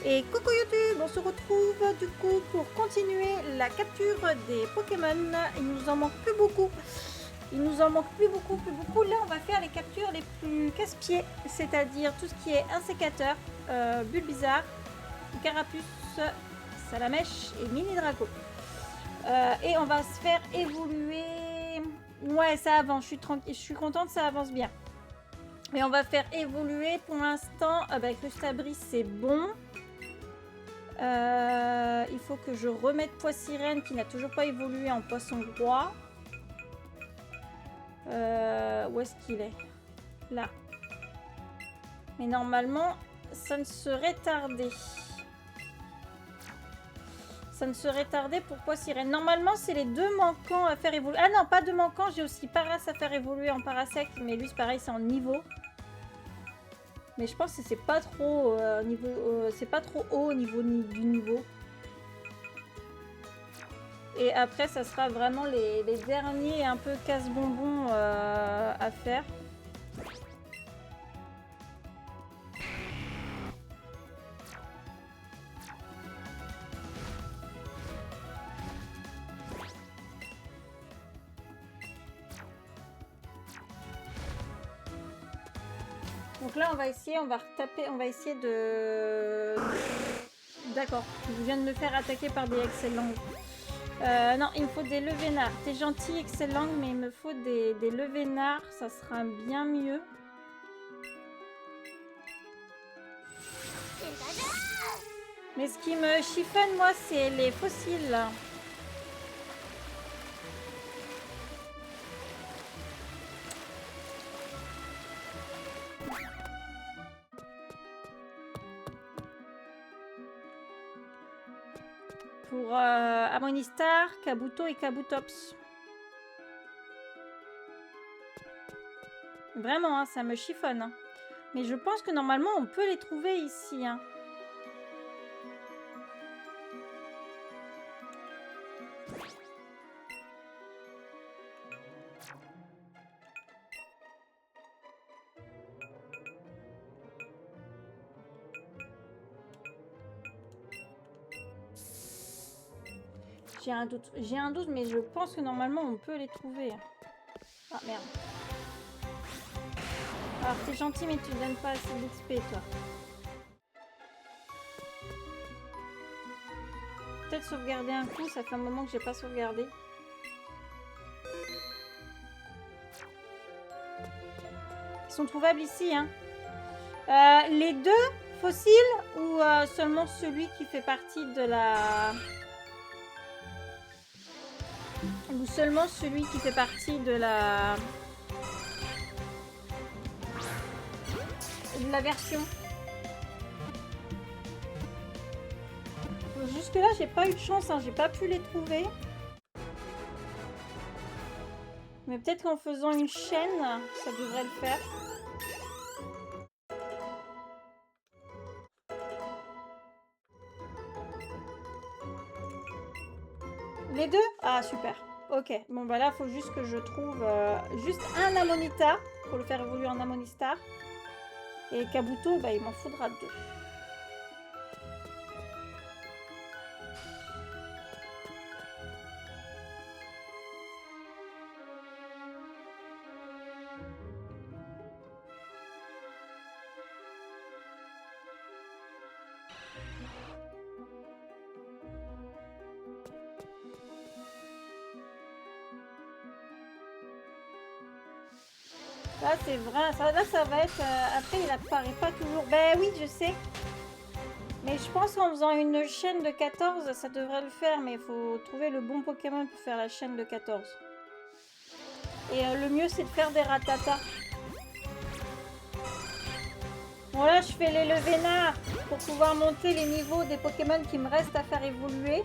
Et coucou YouTube, on se retrouve du coup pour continuer la capture des Pokémon. Il nous en manque plus beaucoup. Il nous en manque plus beaucoup. Là, on va faire les captures les plus casse-pieds, c'est-à-dire tout ce qui est insécateur, Bulbizarre, Carapuce, Salamèche et Mini Draco. Et on va se faire évoluer. Ouais, ça avance. Je suis contente, ça avance bien. Et on va faire évoluer pour l'instant. Avec le Stabris, c'est bon. Il faut que je remette Poissirène qui n'a toujours pas évolué en poisson roi. Où est-ce qu'il est? Là. Mais normalement, ça ne serait tardé. Ça ne serait tardé pour Poissirène. Normalement, c'est les deux manquants à faire évoluer. Ah non, pas deux manquants. J'ai aussi Paras à faire évoluer en Parasec. Mais lui, c'est pareil, c'est en niveau. Mais je pense que c'est pas trop c'est pas trop haut au niveau du niveau. Et après, ça sera vraiment les derniers un peu casse-bonbons à faire. Donc là, on va essayer de... D'accord, je viens de me faire attaquer par des excellents. Non, il me faut des levénards. T'es gentil, excellent, mais il me faut des levénards, ça sera bien mieux. Mais ce qui me chiffonne, moi, c'est les fossiles. Pour Amonistar, Kabuto et Kabutops. Vraiment, hein, ça me chiffonne. Hein. Mais je pense que normalement, on peut les trouver ici. Hein. J'ai un doute, mais je pense que normalement, on peut les trouver. Ah, merde. Alors, t'es gentil, mais tu ne donnes pas assez d'XP, toi. Peut-être sauvegarder un coup, ça fait un moment que j'ai pas sauvegardé. Ils sont trouvables ici, hein. Les deux fossiles ou seulement celui qui fait partie de la... Ou seulement celui qui fait partie de la... De la version. Jusque là, j'ai pas eu de chance, hein. J'ai pas pu les trouver. Mais peut-être qu'en faisant une chaîne, ça devrait le faire. Les deux? Ah, super. Ok. Bon, bah là, il faut juste que je trouve juste un Amonita pour le faire évoluer en Amonistar. Et Kabuto, bah, il m'en faudra deux. Là, c'est vrai. Là, ça va être... après, il apparaît pas toujours. Ben oui, je sais. Mais je pense qu'en faisant une chaîne de 14, ça devrait le faire. Mais il faut trouver le bon Pokémon pour faire la chaîne de 14. Et le mieux, c'est de faire des ratatas. Bon, là, je fais les levénards pour pouvoir monter les niveaux des Pokémon qui me restent à faire évoluer.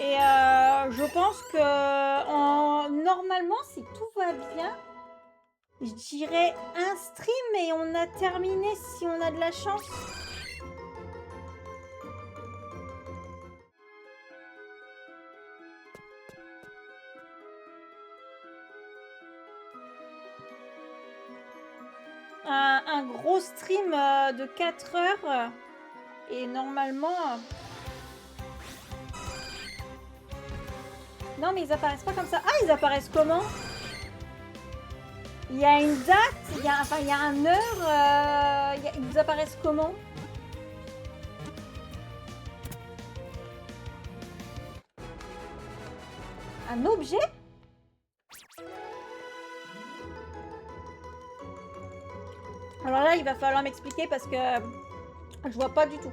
Et je pense que normalement, si tout va bien, je dirais un stream et on a terminé si on a de la chance. un gros stream de 4 heures. Et normalement... Non, mais ils apparaissent pas comme ça. Ah, ils apparaissent comment? Il y a une date, il y a un heure. Ils apparaissent comment? Un objet? Alors là, il va falloir m'expliquer parce que je vois pas du tout.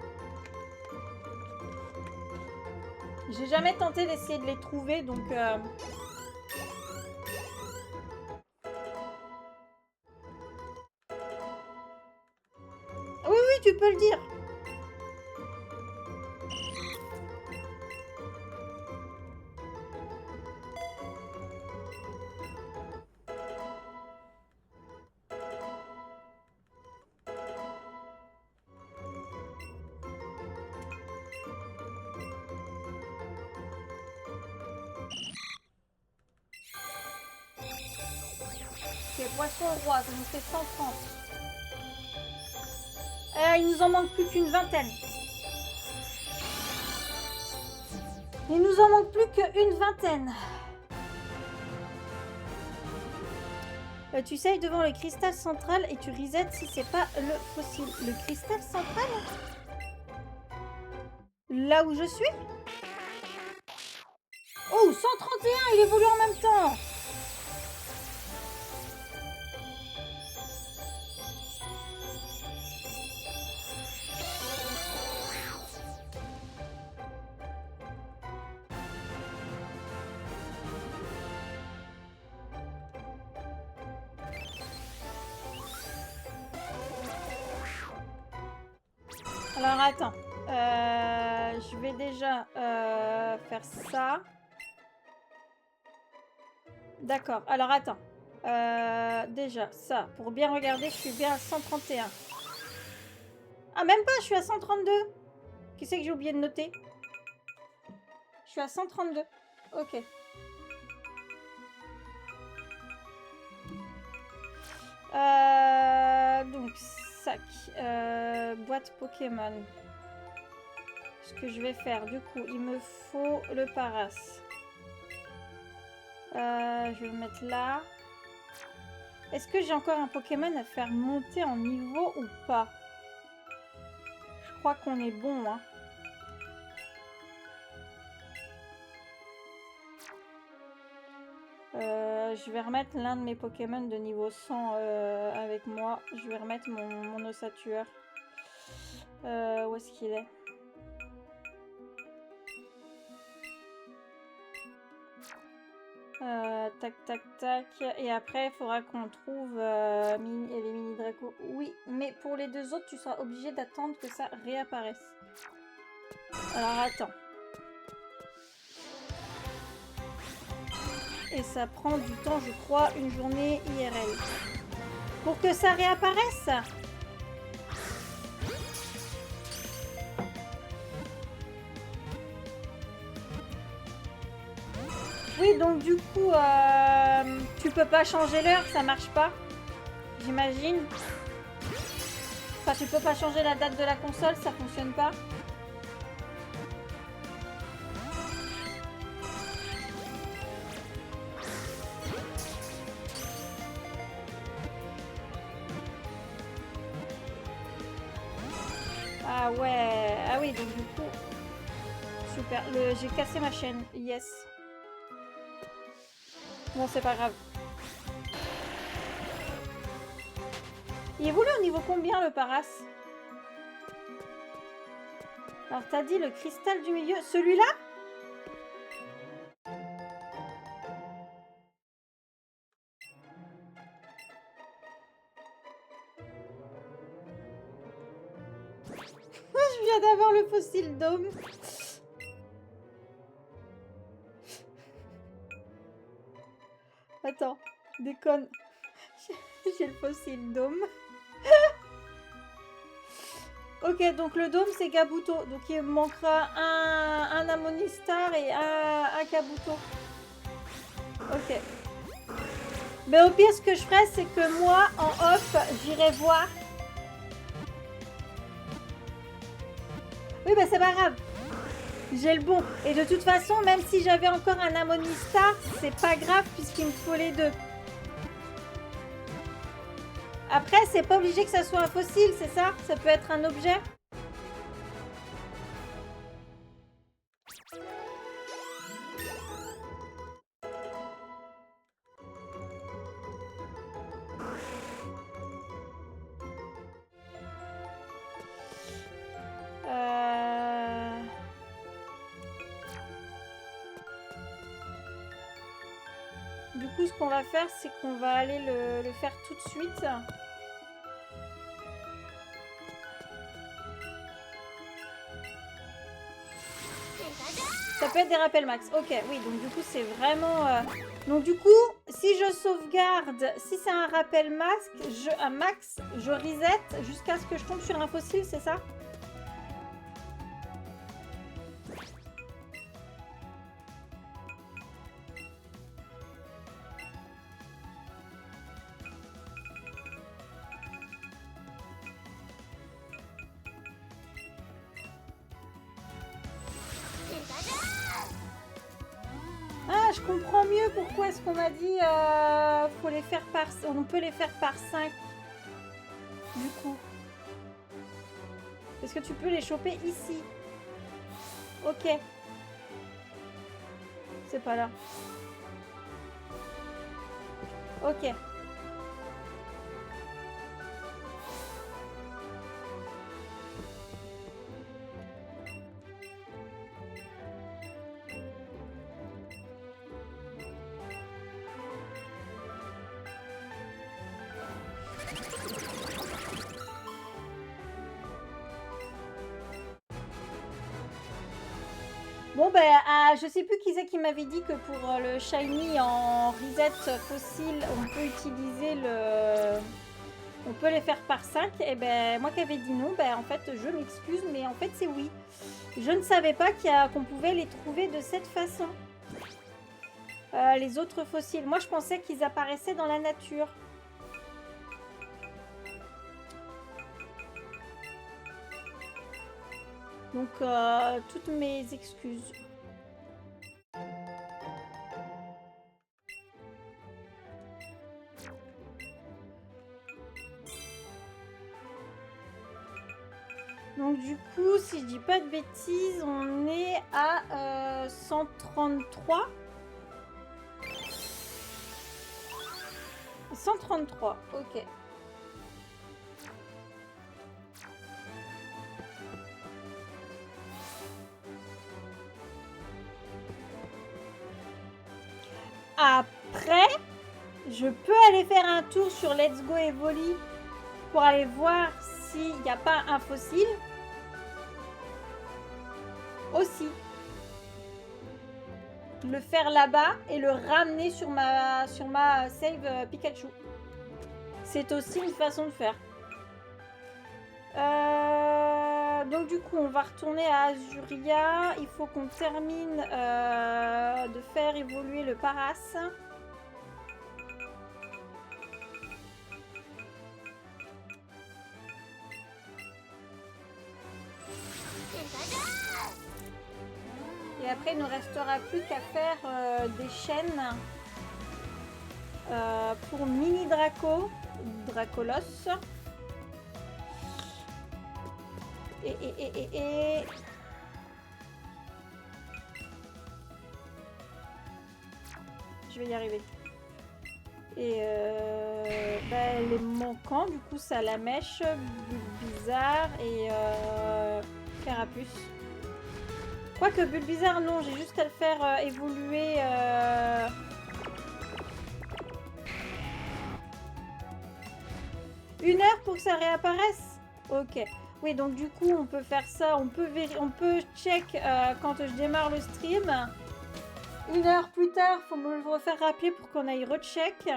J'ai jamais tenté d'essayer de les trouver, donc... Oui, oui, tu peux le dire. Poisson roi, ça nous fait 130. Il nous en manque plus qu'une vingtaine. Il nous en manque plus qu'une vingtaine. Tu sailles devant le cristal central et tu resets si c'est pas le fossile. Le cristal central? Là où je suis? Oh, 131, il évolue en même temps. Alors attends, je vais déjà faire ça. D'accord, alors attends. Déjà, ça, pour bien regarder, je suis bien à 131. Ah, même pas, je suis à 132. Qui c'est que j'ai oublié de noter? Je suis à 132. Ok. Donc, sac. Boîte Pokémon. Ce que je vais faire, du coup, il me faut le Paras. Je vais le mettre là. Est-ce que j'ai encore un Pokémon à faire monter en niveau ou pas? Je crois qu'on est bon, hein. Je vais remettre l'un de mes Pokémon de niveau 100 avec moi. Je vais remettre mon ossature. Où est-ce qu'il est? Tac, tac, tac. Et après, il faudra qu'on trouve les mini Draco. Oui, mais pour les deux autres, tu seras obligé d'attendre que ça réapparaisse. Alors, attends. Et ça prend du temps, je crois, une journée IRL. Pour que ça réapparaisse. Oui, donc du coup, tu peux pas changer l'heure, ça marche pas. J'imagine. Enfin, tu peux pas changer la date de la console, ça fonctionne pas. Ah ouais, ah oui, donc du coup, super. J'ai cassé ma chaîne, yes. Bon, c'est pas grave. Il évolue au niveau combien le Paras? Alors t'as dit le cristal du milieu, celui-là? Je viens d'avoir le fossile d'homme. Attends, déconne. J'ai le fossile d'homme. Ok, donc le dôme c'est Kabuto. Donc il me manquera un Amonistar et un Kabuto. Ok. Mais au pire, ce que je ferai, c'est que moi, en off, j'irai voir. Oui, bah c'est pas grave. J'ai le bon. Et de toute façon, même si j'avais encore un Amonista, c'est pas grave puisqu'il me faut les deux. Après, c'est pas obligé que ça soit un fossile, c'est ça? Ça peut être un objet? Du coup, ce qu'on va faire, c'est qu'on va aller le faire tout de suite. Ça peut être des rappels max. Ok, oui, donc du coup, c'est vraiment... Donc du coup, si je sauvegarde, si c'est un rappel un max, je reset jusqu'à ce que je tombe sur un fossile, c'est ça? Ah, je comprends mieux pourquoi est-ce qu'on m'a dit faut les faire par... On peut les faire par 5. Du coup. Parce que tu peux les choper ici. Ok. C'est pas là. Ok. Bon ben, je sais plus qui c'est qui m'avait dit que pour le shiny en reset fossile, on peut utiliser le... On peut les faire par 5. Et ben, moi qui avais dit non, ben en fait, je m'excuse, mais en fait, c'est oui. Je ne savais pas qu'on pouvait les trouver de cette façon. Les autres fossiles. Moi, je pensais qu'ils apparaissaient dans la nature. Donc, toutes mes excuses. Donc, du coup, si je dis pas de bêtises, on est à 133. 133, ok. Après, je peux aller faire un tour sur Let's Go Evoli pour aller voir s'il n'y a pas un fossile. Aussi. Le faire là-bas et le ramener sur ma save Pikachu. C'est aussi une façon de faire. Donc du coup, on va retourner à Azuria. Il faut qu'on termine de faire évoluer le Paras. Et après, il ne nous restera plus qu'à faire des chaînes pour Mini Draco, Dracolos. Et... Je vais y arriver. Et les manquants, du coup, ça la mèche, Bulbizarre et Carapuce. Quoique Bulbizarre, non, j'ai juste à le faire évoluer. 1 heure pour que ça réapparaisse. Ok. Oui, donc du coup, on peut faire ça. On peut check quand je démarre le stream. 1 heure plus tard, faut me le refaire rappeler pour qu'on aille recheck.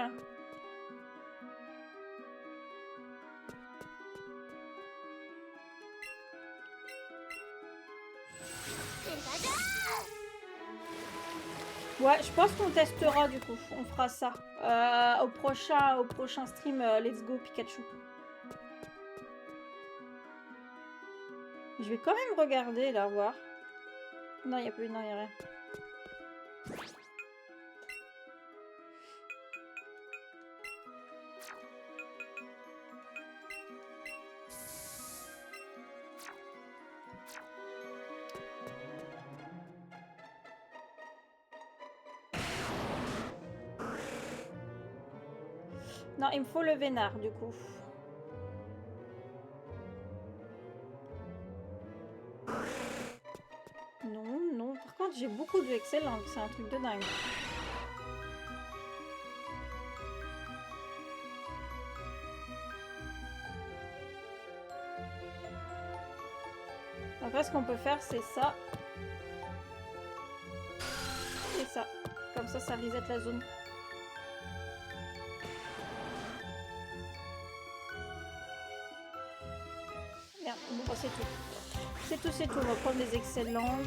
Ouais, je pense qu'on testera du coup. On fera ça. Au prochain stream Let's Go Pikachu. Je vais quand même regarder là, voir. Non, il n'y a plus, non, il n'y a rien. Non, il me faut le vénard du coup. Non, non. Par contre, j'ai beaucoup de excellents. C'est un truc de dingue. Après, ce qu'on peut faire, c'est ça. Et ça. Comme ça reset la zone. Merde, bon, bah, c'est tout. C'est tout, c'est tout. On va prendre les excellents.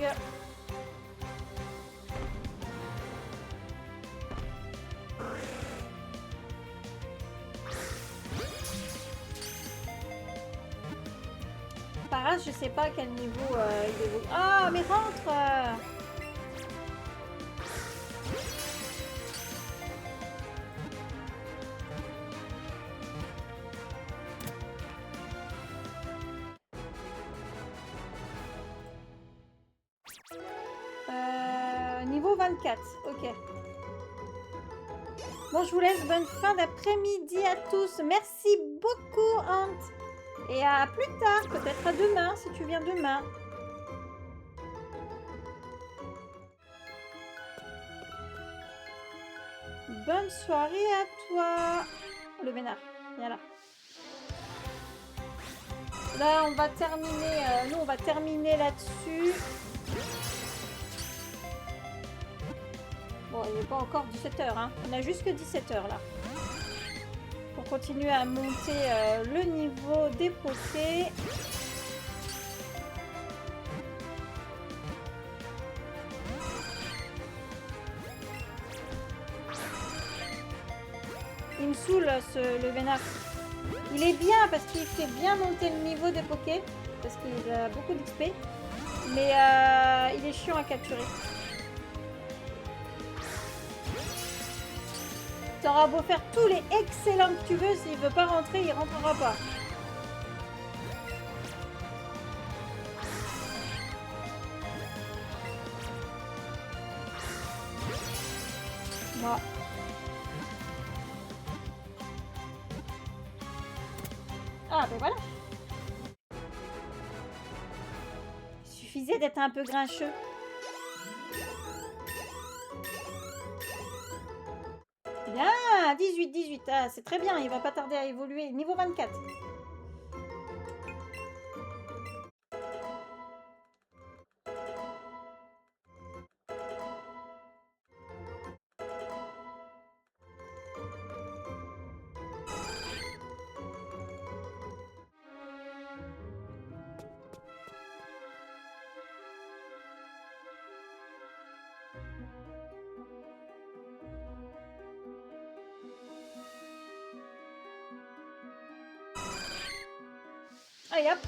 Paras, je sais pas à quel niveau il évolue. Ah, mais rentre Niveau 24, ok. Bon, je vous laisse. Bonne fin d'après-midi à tous. Merci beaucoup, Ant. Et à plus tard, peut-être à demain, si tu viens demain. Bonne soirée à toi. Le vénard, viens là. Là, on va terminer. Nous, on va terminer là-dessus. Bon, il n'est pas encore 17h. Hein. On a jusque 17h là. Pour continuer à monter le niveau des pokés. Il me saoule le vénard. Il est bien parce qu'il fait bien monter le niveau des pokés. Parce qu'il a beaucoup d'XP. Mais il est chiant à capturer. T'auras beau faire tous les excellents que tu veux, s'il veut pas rentrer, il rentrera pas. Bon. Ah ben voilà. Il suffisait d'être un peu grincheux. Bien, 18. Ah, c'est très bien, il va pas tarder à évoluer. Niveau 24. Allez hop.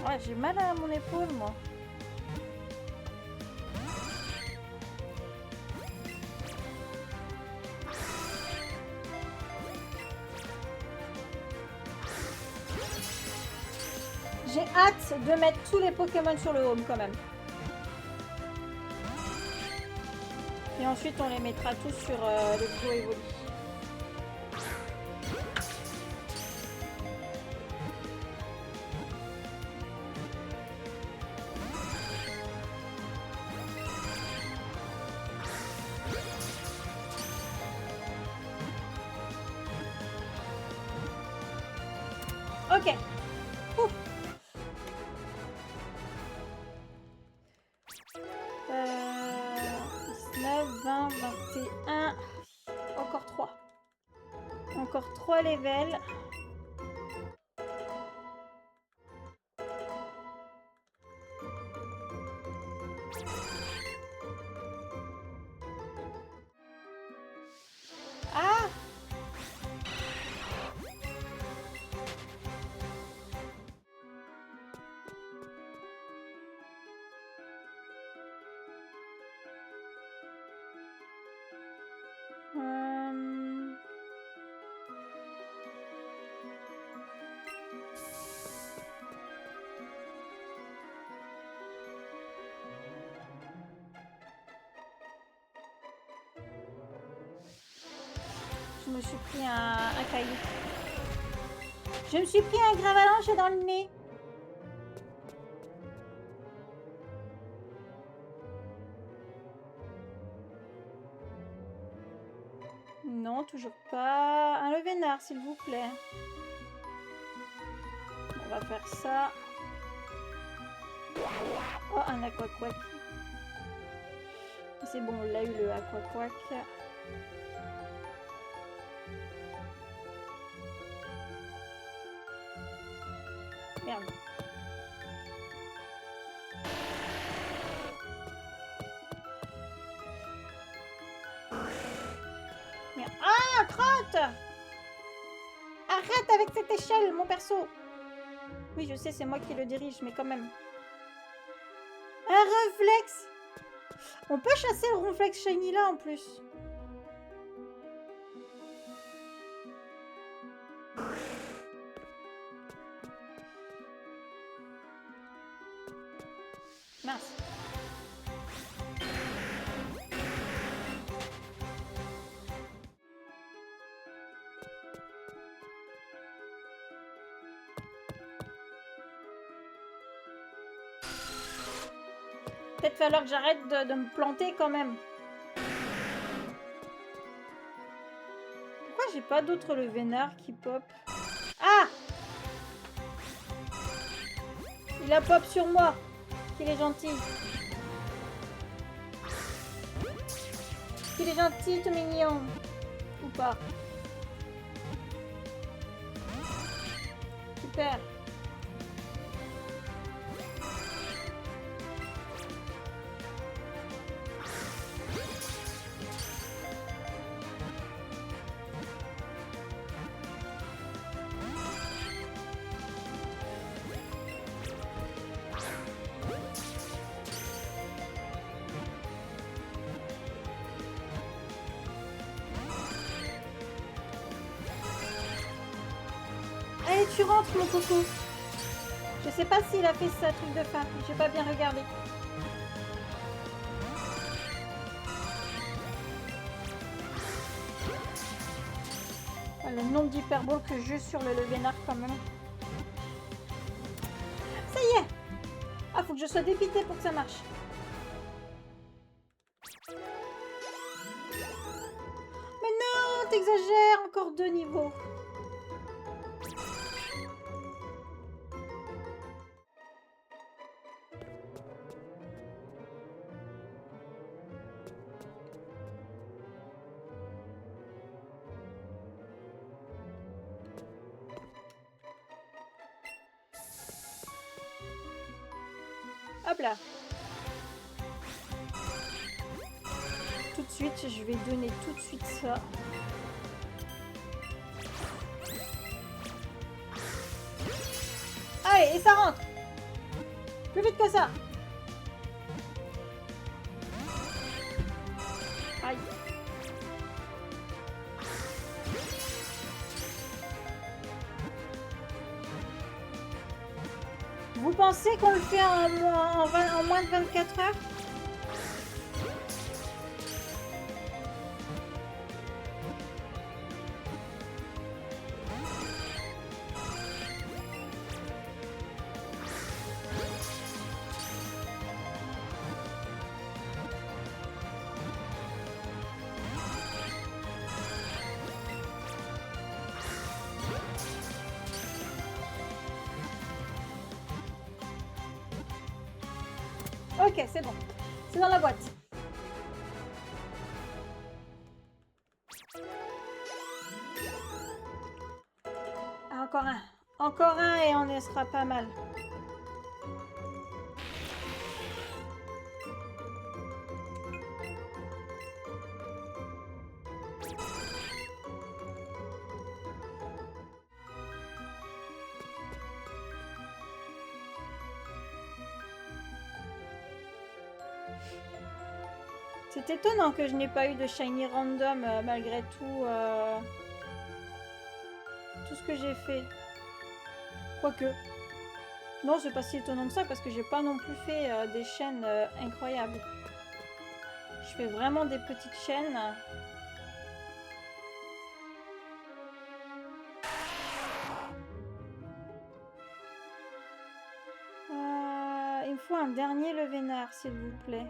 Ouais, j'ai mal à mon épaule, moi. J'ai hâte de mettre tous les Pokémon sur le home quand même. Et ensuite, on les mettra tous sur le Go Evoli. Ok. 19, 20, 21. Encore 3. Encore 3 levels. me suis pris un caillou. Je me suis pris un gravalanche dans le nez. Non, toujours pas. Un levénard, s'il vous plaît. On va faire ça. Oh, un aquaquack. C'est bon, on l'a eu le aquaquack. Merde. Merde. Ah, crotte! Arrête avec cette échelle, mon perso! Oui, je sais, c'est moi qui le dirige, mais quand même. Un réflexe! On peut chasser le réflexe shiny là en plus. Mince. Peut-être falloir que j'arrête de me planter quand même. Pourquoi j'ai pas d'autres levénards qui pop? Ah! Il a pop sur moi. Qu'il est gentil. Qu'il est gentil, tout mignon. Ou pas. Super. Allez, tu rentres, mon coco. Je sais pas s'il a fait sa truc de fin. J'ai pas bien regardé. Ah, le nombre d'hyperboles que j'ai sur le levénard quand même. Ça y est. Ah, faut que je sois dépitée pour que ça marche. Mais non, t'exagères. Encore 2 niveaux. Hop là. Tout de suite, je vais donner tout de suite ça. Allez, et ça rentre. Plus vite que ça. Aïe. Vous pensez qu'on le fait en moins de 24 heures? Ok, c'est bon. C'est dans la boîte. Ah, encore un. Encore un et on y sera pas mal. C'est étonnant que je n'ai pas eu de shiny random malgré tout ce que j'ai fait. Quoique. Non, c'est pas si étonnant que ça parce que j'ai pas non plus fait des chaînes incroyables. Je fais vraiment des petites chaînes. nous faut un dernier Levénard, s'il vous plaît.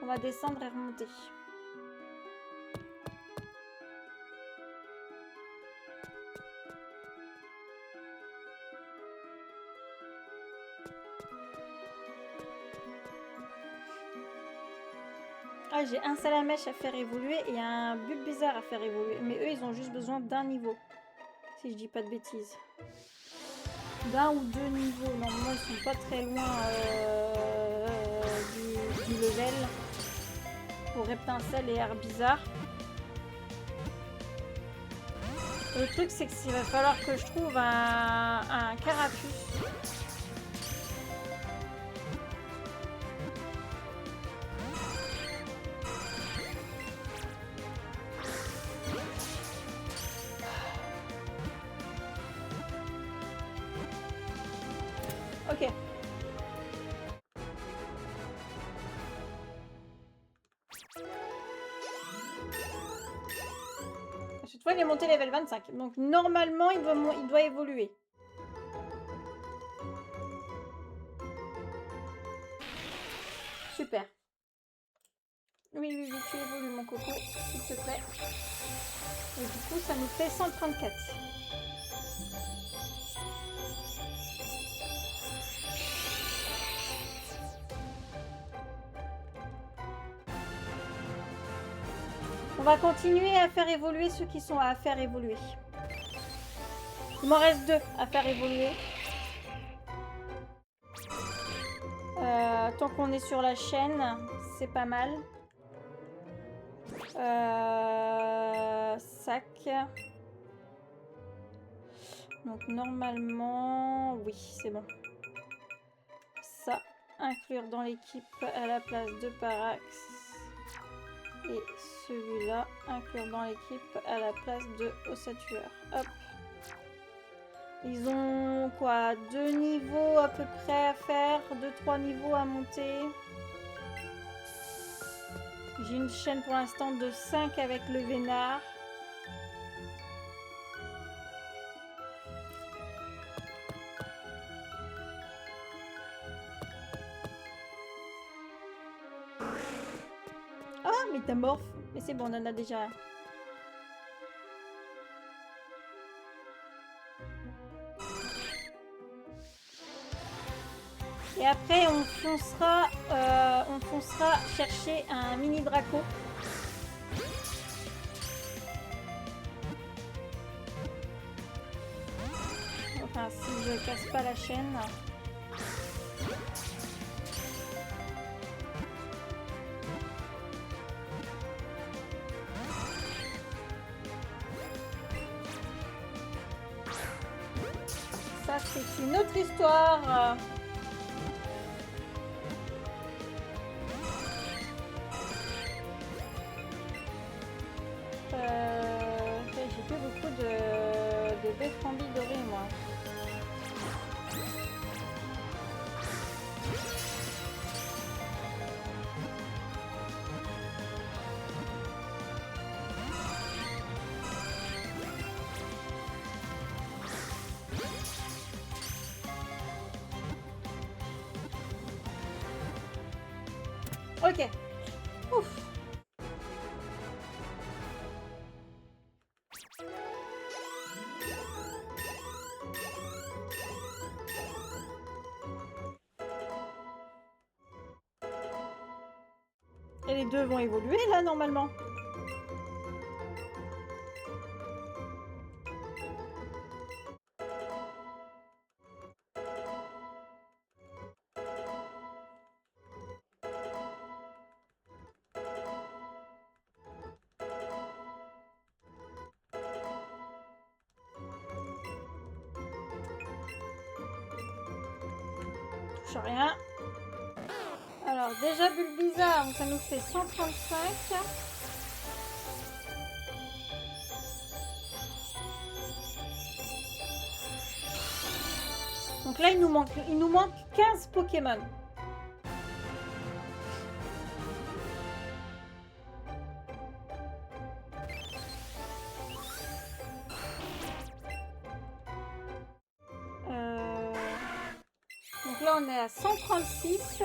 On va descendre et remonter. Ah, j'ai un Salamèche à faire évoluer et un Bulbizarre à faire évoluer. Mais eux, ils ont juste besoin d'un niveau. Si je dis pas de bêtises. D'un ou deux niveaux. Normalement, ils sont pas très loin du level. Pour Reptincelle et Herbizarre. Le truc, c'est qu'il va falloir que je trouve un Carapuce. Ok. Cette fois, il est monté level 25. Donc, normalement, il doit évoluer. Super. Oui, tu évolues, mon coco, s'il te plaît. Et du coup, ça nous fait 134. On va continuer à faire évoluer ceux qui sont à faire évoluer. Il m'en reste 2 à faire évoluer. Tant qu'on est sur la chaîne, c'est pas mal. Sac. Donc normalement, oui, c'est bon. Ça, inclure dans l'équipe à la place de Parax. Et celui-là, inclure dans l'équipe à la place de Ossatueur. Hop. Ils ont quoi, 2 niveaux à peu près à faire, 2-3 niveaux à monter. J'ai une chaîne pour l'instant de 5 avec le Vénard. Ah, métamorphe. Mais c'est bon, on en a déjà un. Et après, on foncera chercher un mini Draco. Enfin, si je casse pas la chaîne. Ça, c'est une autre histoire. J'ai plus beaucoup de bêtes combi dorées, moi. Ok. Ouf. Et les deux vont évoluer là normalement. Touche rien. Alors déjà Bulbizarre, ça nous fait 135. Donc là il nous manque 15 Pokémon. là, on est à 136.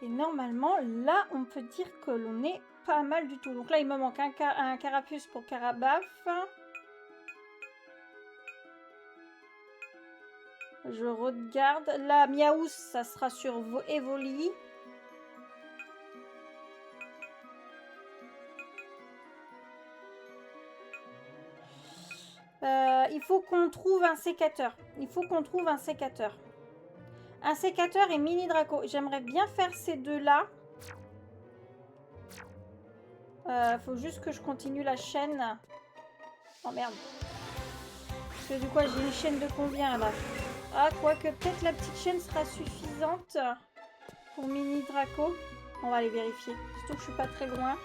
Et normalement, là, on peut dire que l'on est pas mal du tout. Donc là, il me manque un carapuce pour Carabaf. Je regarde. Là, Miaous, ça sera sur Evoli. Il faut qu'on trouve un sécateur. Un sécateur et mini Draco. J'aimerais bien faire ces deux-là. Faut juste que je continue la chaîne. Oh merde. Parce que du coup, j'ai une chaîne de combien là? Ah, quoique peut-être la petite chaîne sera suffisante pour mini Draco. On va aller vérifier. Surtout que je suis pas très loin.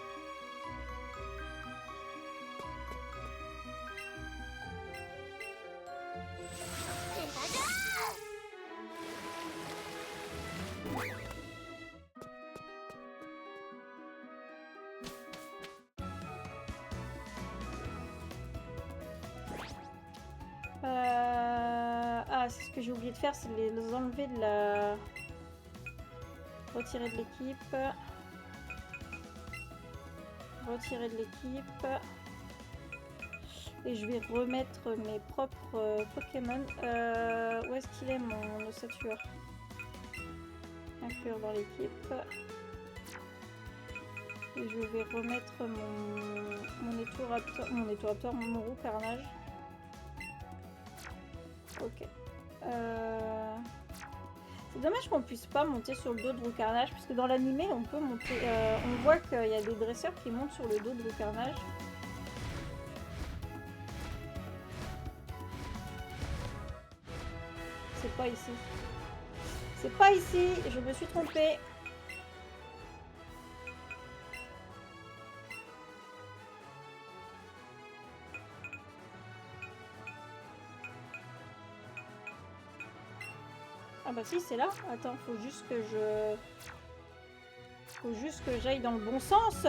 Ah, c'est ce que j'ai oublié de faire, c'est les enlever de la... Retirer de l'équipe. Retirer de l'équipe. Et je vais remettre mes propres Pokémon. Où est-ce qu'il est mon ossature? Inclure dans l'équipe. Et je vais remettre mon Étouraptor, mon roux carnage. Ok. C'est dommage qu'on puisse pas monter sur le dos de Roucarnage, puisque dans l'animé on peut monter. On voit qu'il y a des dresseurs qui montent sur le dos de Roucarnage. C'est pas ici. C'est pas ici, je me suis trompée. Ah bah si, c'est là. Attends, faut juste que j'aille dans le bon sens.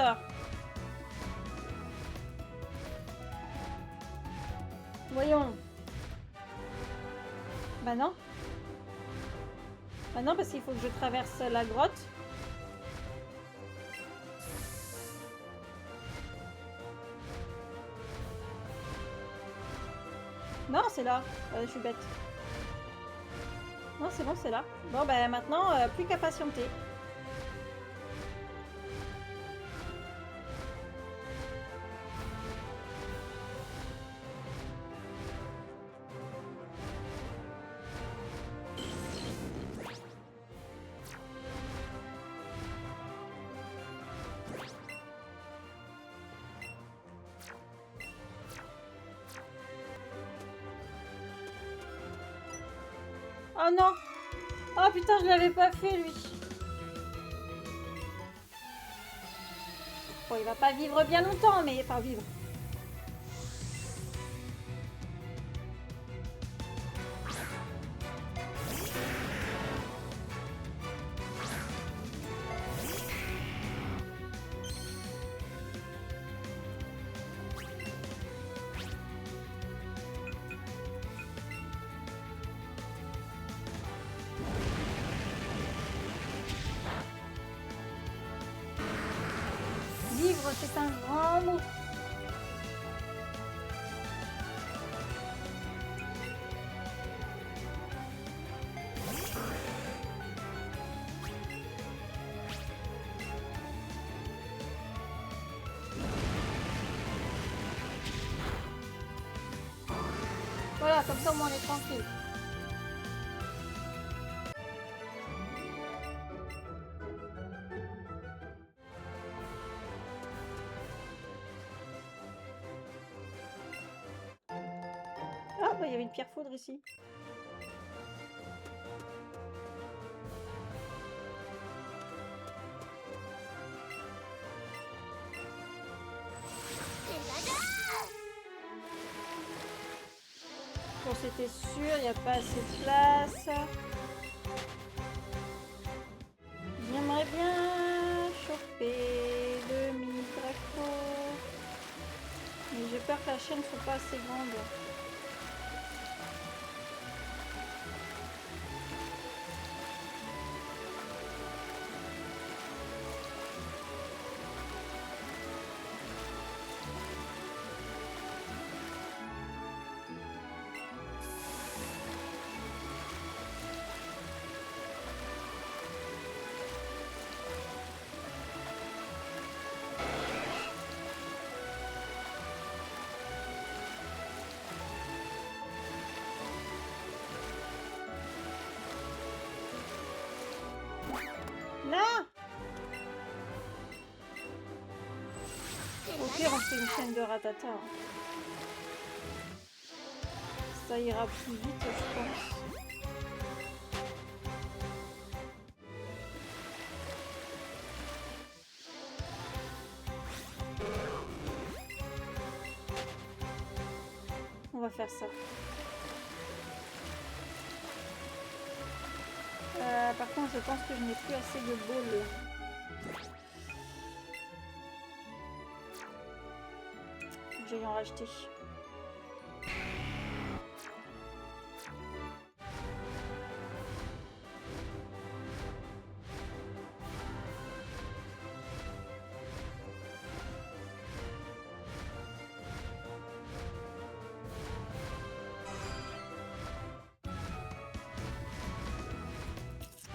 Voyons. Bah non. Bah non, parce qu'il faut que je traverse la grotte. Non, c'est là. Je suis bête. Non, c'est bon, c'est là. Bon, bah maintenant, plus qu'à patienter. Oh non! Oh putain, je l'avais pas fait lui. Bon, il va pas vivre bien longtemps, mais enfin vivre. Vivre, c'est un grand mot. Voilà, comme ça au moins on est tranquille. Ah bah il y avait une pierre foudre ici. Bon, c'était sûr, il n'y a pas assez de place. J'aimerais bien choper le mi-draco. Mais j'ai peur que la chaîne soit pas assez grande. Non! Au pire, on fait une chaîne de ratata. Ça ira plus vite, je pense. On va faire ça. Par contre, je pense que je n'ai plus assez de bol. J'aille en racheter.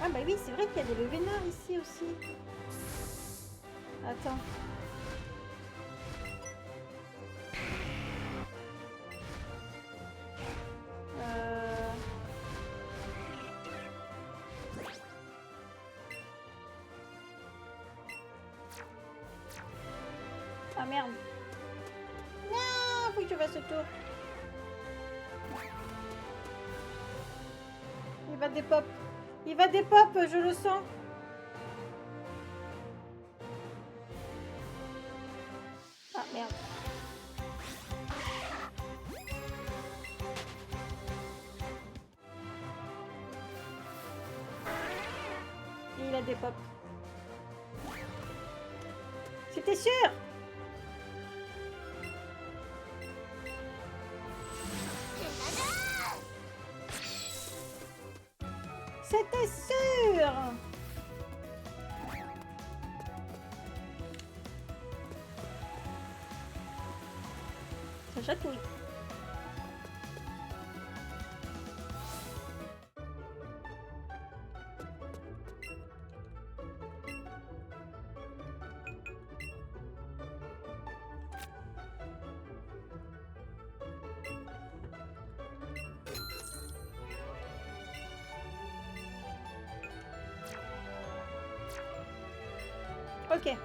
Ah bah oui, c'est vrai qu'il y a des levénards ici aussi. Attends. Ah merde. Non, faut que je fasse ce tour. Il va des pop. Il va des pop, je le sens. Ah merde. Et il a des pop. C'était sûr. C'était sûr. Ça chatouille. Ok.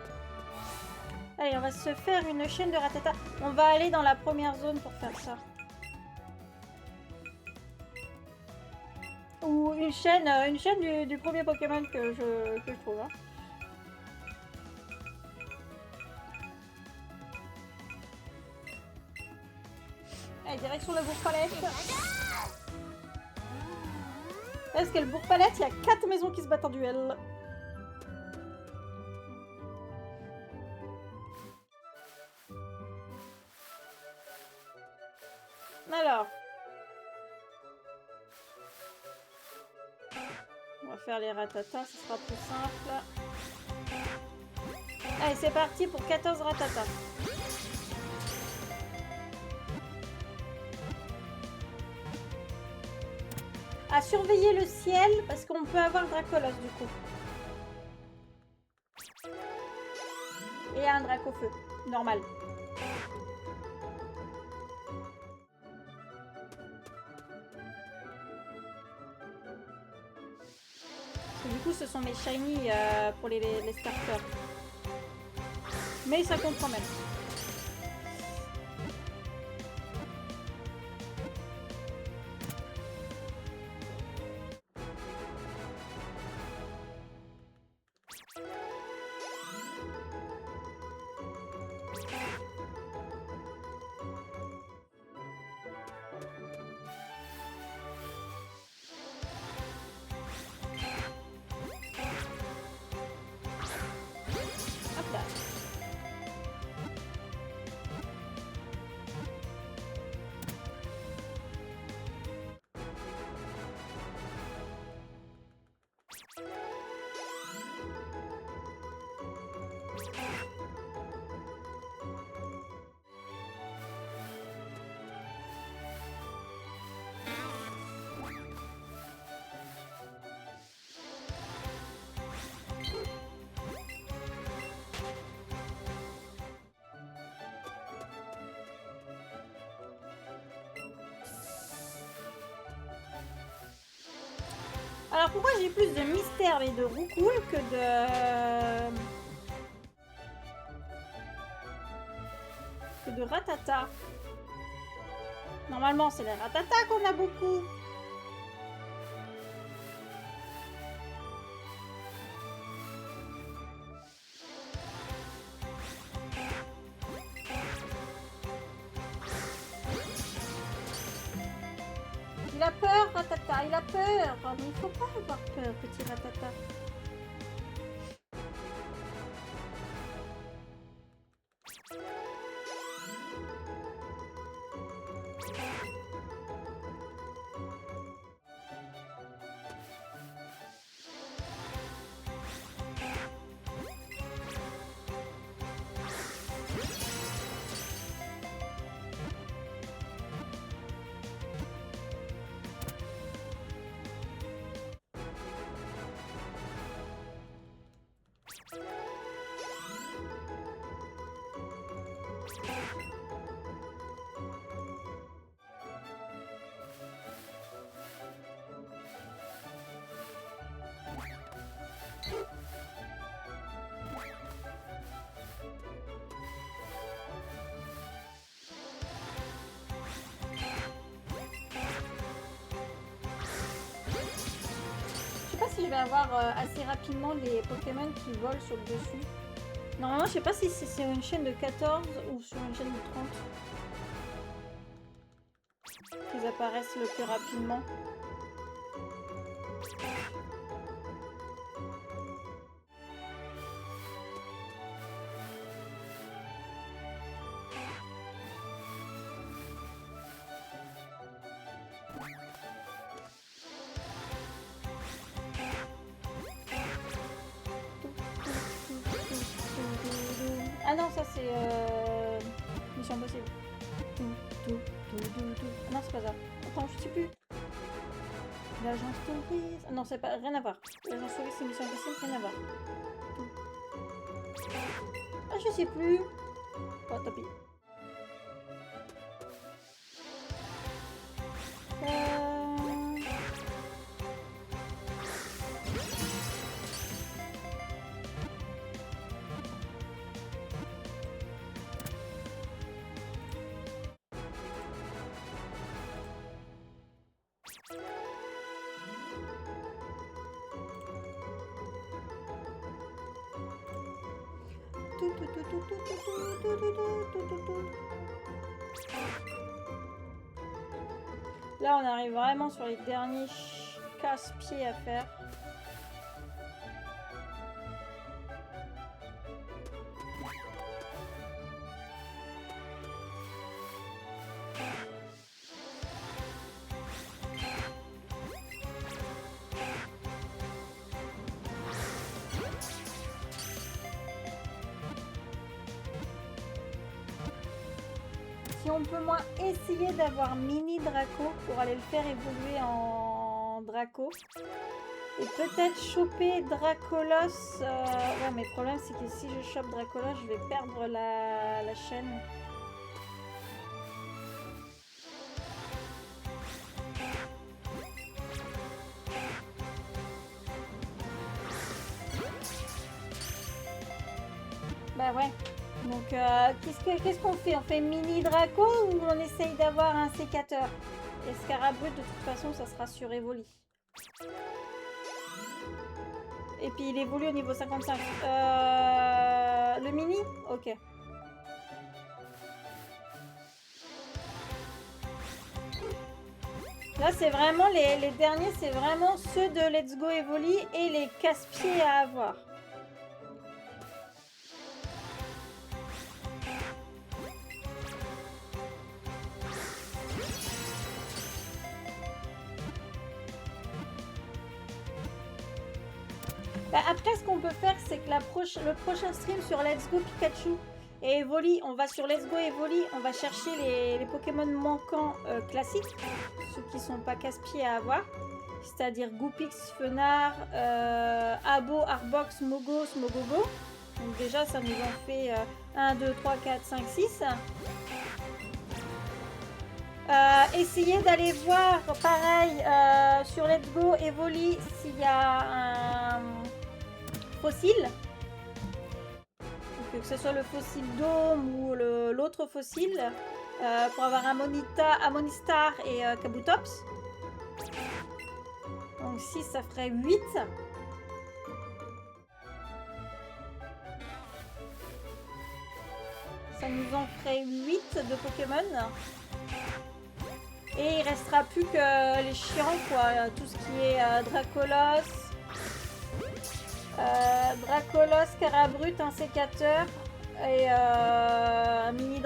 Allez, on va se faire une chaîne de ratata. On va aller dans la première zone pour faire ça. Ou une chaîne du premier Pokémon que je trouve. Hein. Allez, direction la Bourg-Palette. Est-ce que le Bourg-Palette, il y a 4 maisons qui se battent en duel. Alors. On va faire les ratatas, ce sera plus simple. Allez, c'est parti pour 14 ratatas. À surveiller le ciel, parce qu'on peut avoir Dracolos du coup. Et un Dracofeu, normal. Du coup, ce sont mes shiny pour les starters. Mais ça compte quand même. Alors pourquoi j'ai plus de Mystère et de Roucoule que de Ratata? Normalement, c'est les Ratata qu'on a beaucoup. Il a peur, Ratata, il a peur. Mais il faut pas avoir peur, petit Ratata. Je sais pas si je vais avoir assez rapidement les Pokémon qui volent sur le dessus. Normalement, je sais pas si c'est sur une chaîne de 14 ou sur une chaîne de 30 qu'ils apparaissent le plus rapidement. Ah non, ça c'est Mission Impossible. Ah non, c'est pas ça. Attends, je sais plus. L'agence touriste. Ah non, c'est pas. Rien à voir. L'agence touriste et Mission Impossible, rien à voir. Ah, je sais plus. Oh, tant pis. Là, on arrive vraiment sur les derniers casse-pieds à faire. Si on peut moins essayer d'avoir mini Draco pour aller le faire évoluer en Draco. Et peut-être choper Dracolos. Ouais, mais le problème c'est que si je chope Dracolos, je vais perdre la chaîne. Bah ouais. Donc qu'est-ce qu'on fait? On fait mini Draco ou on essaye d'avoir un sécateur? Et Scarabrude, de toute façon, ça sera sur Evoli. Et puis il évolue au niveau 55. Le mini? Ok. Là, c'est vraiment les derniers, c'est vraiment ceux de Let's Go Evoli et les casse-pieds à avoir. Bah après, ce qu'on peut faire, c'est que le prochain stream sur Let's Go Pikachu et Evoli, on va sur Let's Go Evoli, on va chercher les Pokémon manquants classiques, ceux qui sont pas casse-pieds à avoir, c'est-à-dire Goopix, Fenard, Abo, Arbox, Mogos, Mogogo. Donc déjà, ça nous en fait 1, 2, 3, 4, 5, 6. Essayez d'aller voir, pareil, sur Let's Go Evoli, s'il y a un fossile. Donc, que ce soit le fossile Dôme ou l'autre fossile, pour avoir un Amonistar et Kabutops. Donc 6, ça ferait 8. Ça nous en ferait 8 de Pokémon. Et il restera plus que les chiants, quoi. Tout ce qui est Dracolos, Carabrut, un sécateur et mini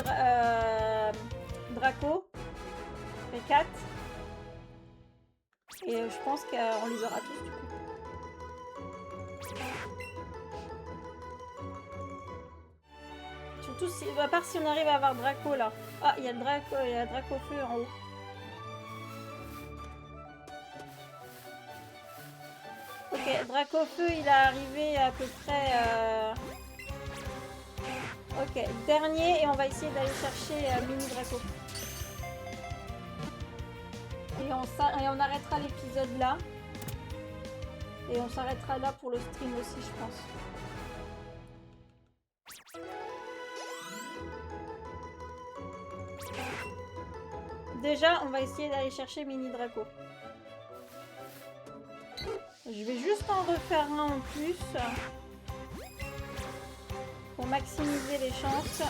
Draco. Et 4. Et je pense qu'on les aura tous du coup. Surtout si, à part si on arrive à avoir Draco là. Ah, il y a le Draco feu en haut. Ok, Dracofeu, il est arrivé à peu près... Ok, dernier, et on va essayer d'aller chercher Mini Draco. Et on arrêtera l'épisode là. Et on s'arrêtera là pour le stream aussi, je pense. Déjà, on va essayer d'aller chercher Mini Draco. Je vais juste en refaire un en plus pour maximiser les chances.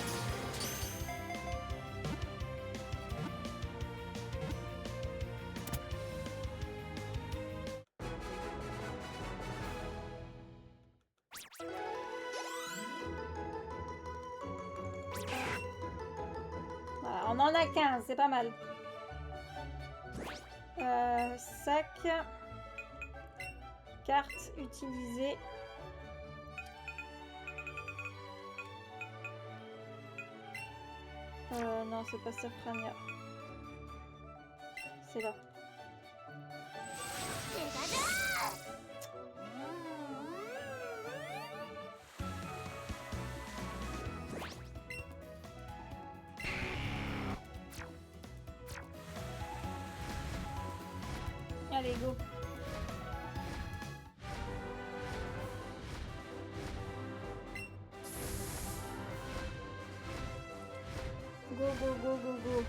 Voilà, on en a 15, c'est pas mal. Sac. Carte utilisée. Non, c'est pas Safrania. C'est là. Allez, go. Go, go, go, go, go.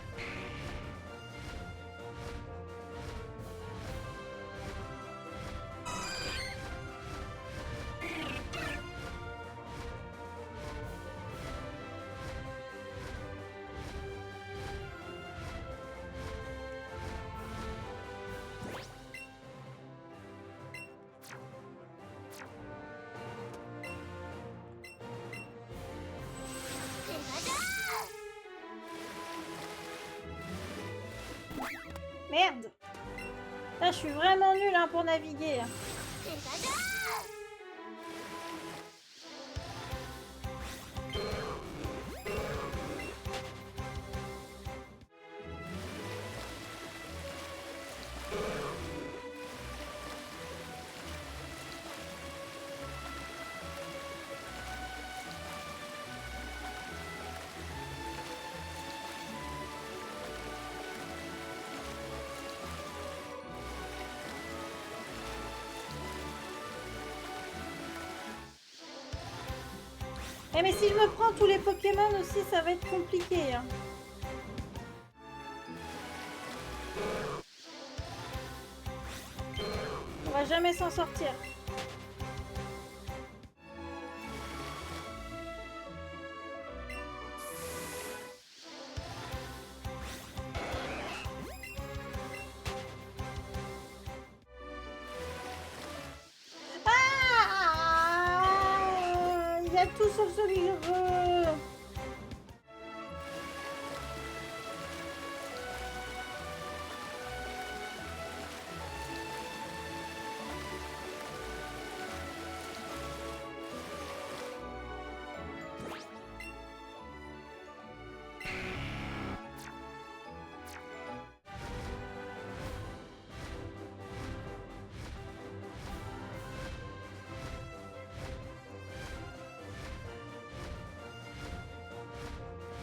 Merde! Là, je suis vraiment nulle hein, pour naviguer. Eh mais si je me prends tous les Pokémon aussi, ça va être compliqué. Hein. On va jamais s'en sortir. Tout sauf celui que je veux.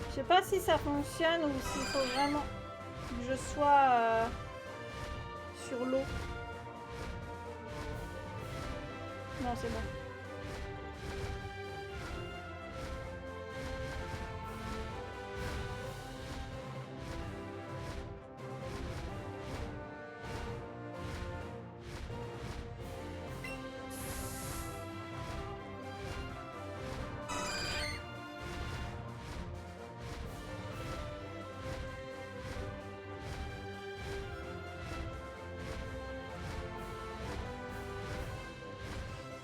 Je sais pas si ça fonctionne ou s'il faut vraiment que je sois sur l'eau. Non, c'est bon.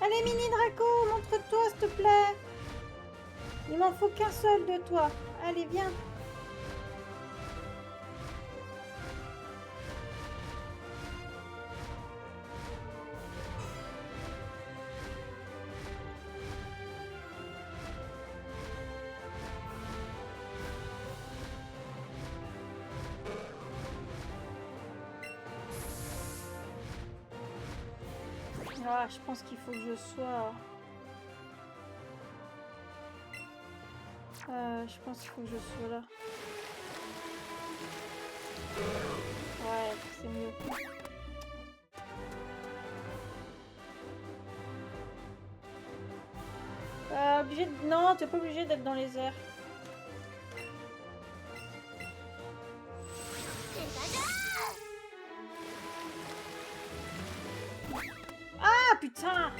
Allez, Mini Draco, montre-toi, s'il te plaît. Il m'en faut qu'un seul de toi. Allez, viens. Ah, je pense qu'il faut que je sois... je pense qu'il faut que je sois là. Ouais, c'est mieux. Obligé de... Non, t'es pas obligé d'être dans les airs. Ah, putain!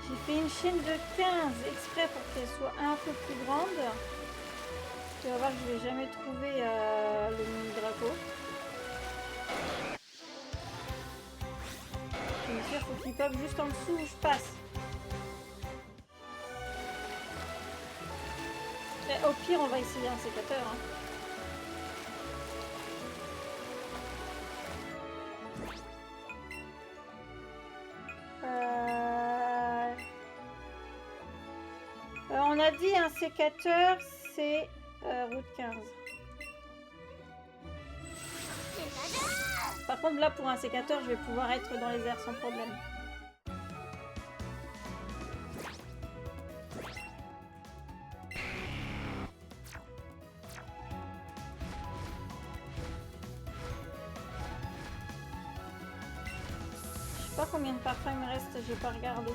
J'ai fait une chaîne de 15 exprès pour qu'elle soit un peu plus grande. Tu vas voir que je vais jamais trouver le mini Draco. Bien sûr, faut qu'il pop juste en dessous où je passe. Mais au pire, on va essayer un sécateur. Hein. On a dit un sécateur, c'est route 15. Par contre, là, pour un sécateur, je vais pouvoir être dans les airs sans problème. Je sais pas combien de parfums il me reste, j'ai pas regardé.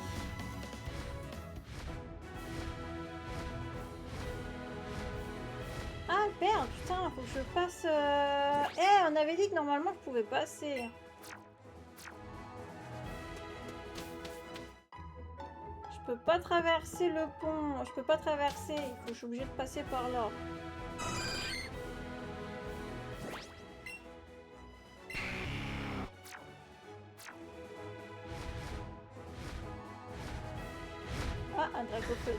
Ah merde, putain, faut que je passe... on avait dit que normalement je pouvais passer. Je peux pas traverser le pont, je peux pas traverser, je suis obligée de passer par là. Ah, un Dracofeu.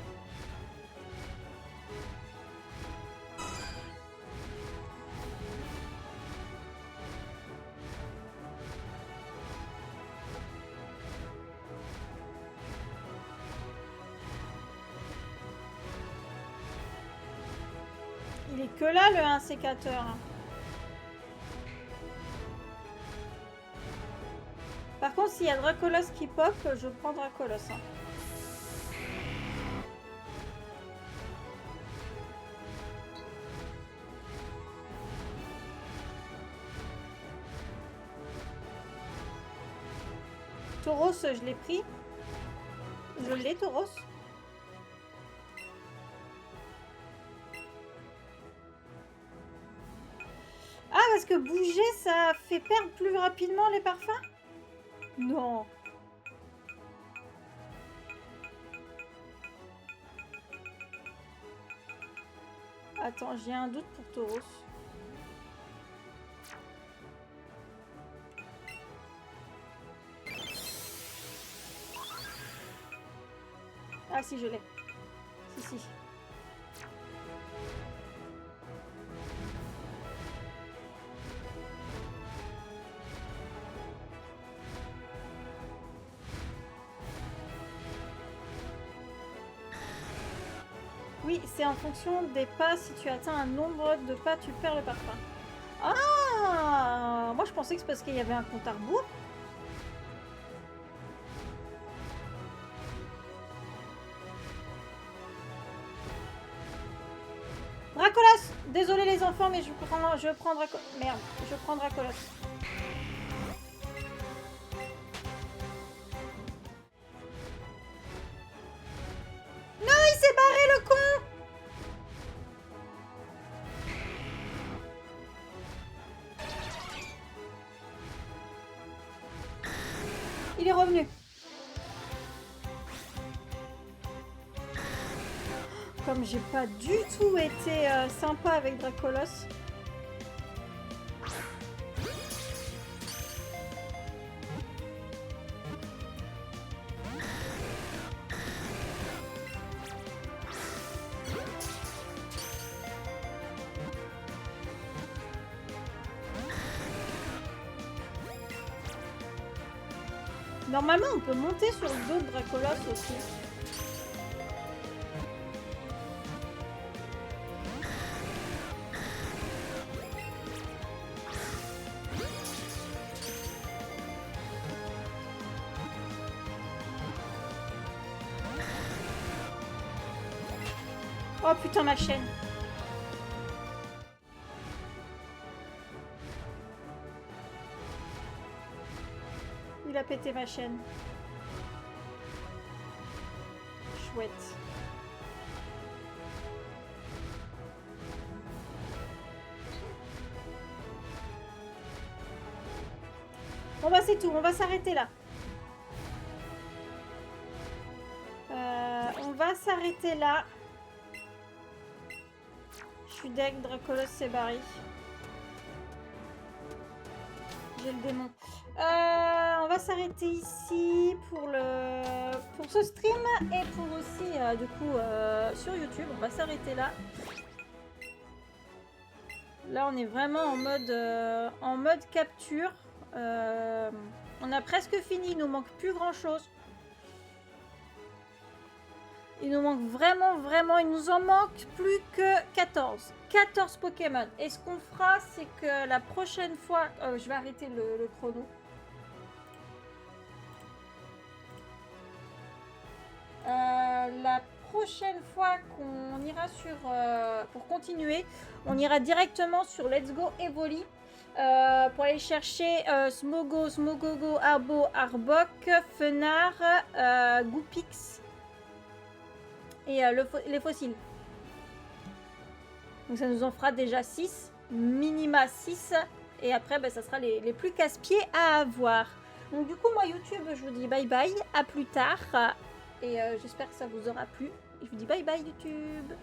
Il est que là le 1 sécateur. Par contre, s'il y a Dracolos qui pop, je prends Dracolos. Hein. Tauros, je l'ai pris. Je l'ai, Tauros. Ah, parce que bouger, ça fait perdre plus rapidement les parfums? Non. Attends, j'ai un doute pour Tauros. Ah si, je l'ai. Si. Oui, c'est en fonction des pas. Si tu atteins un nombre de pas, tu perds le parfum. Ah! Moi, je pensais que c'est parce qu'il y avait un compte à rebours. Dracolos! Désolé les enfants, mais je prends Dracolos. Merde, je prends Dracolos. Non, il s'est barré le con! Il est revenu. Comme j'ai pas du tout été sympa avec Dracolos. Normalement, on peut monter sur le dos de Dracolos aussi. Oh putain, ma chaîne. Il a pété ma chaîne. Chouette. Bon bah c'est tout, on va s'arrêter là. On va s'arrêter là. Je suis deg, Dracolos s'est barré. J'ai le démon. On va s'arrêter ici pour ce stream et pour aussi du coup sur YouTube. On va s'arrêter là. Là on est vraiment en mode capture. On a presque fini, il nous manque plus grand chose. Il nous manque vraiment, il nous en manque plus que 14. 14 Pokémon. Et ce qu'on fera, c'est que la prochaine fois... je vais arrêter le chrono. La prochaine fois qu'on ira sur... pour continuer, on ira directement sur Let's Go Evoli. Pour aller chercher Smogo, Smogogo, Arbo, Arbok, Fenard, Goupix et les fossiles. Donc ça nous en fera déjà 6, minima 6, et après bah, ça sera les plus casse-pieds à avoir. Donc du coup moi YouTube je vous dis bye bye, à plus tard, et j'espère que ça vous aura plu. Je vous dis bye bye YouTube.